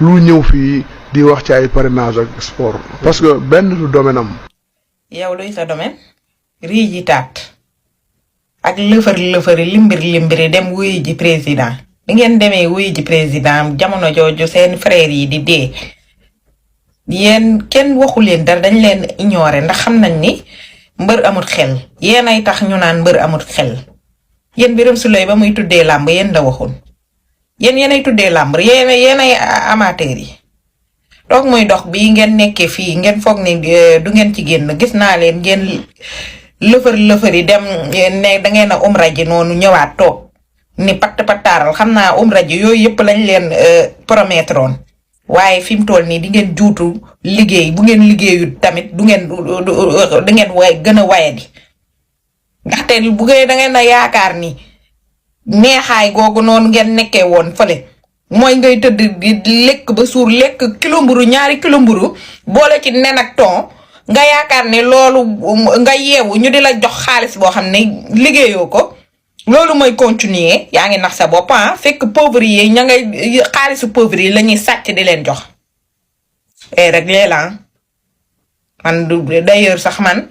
lu ñëw fii di wax ci ay parrainage ak sport parce que benn du domaine am. yow luy sa domaine rii ji taat ak lëfër limbir dem wuyu ji président di ngeen demee wuyu ji président jamono jooju seen frère yi di dee yéen kenn waxu leen dara dañ leen ignorer ndax xam nañ ni mbër amut xel yéen ay tax ñu naan mbër amut xel yéen Birame Souleye ba muy tuddee làmb yéen da waxoon yéenay tuddee làmb yéenay amateur yi toog muy dox bii ngeen nekkee fii ngeen foog ni du ngeen ci génn gis naa leen ngeen lëfër yi dem ne da ngeen a umra ji noonu ñëwaat toog ni pattaaral xam naa umra ji yooyu yëpp lañ leen promettroon waaye fi mu toll nii di ngeen juutu liggéey bu ngeen liggéeyut tamit du ngeen gën a wayadi ndaxte bu ngeen da ngeen a yaakaar ni neexaay googu noonu ngeen nekkee woon fële mooy ngay tëdd di lekk ba suur lekk kilo mburu 2 kilo mburu boole ci nen ak ton nga yaakaar ne loolu nga yeewu ñu di la jox xaalis boo xam ne liggéeyoo ko loolu mooy continuer yaa ngi nax sa bopp fekk pauvre yi ña ngay xaalisu pauvre yi la ñuy sàcc di leen jox rek leela man du d'ailleurs sax man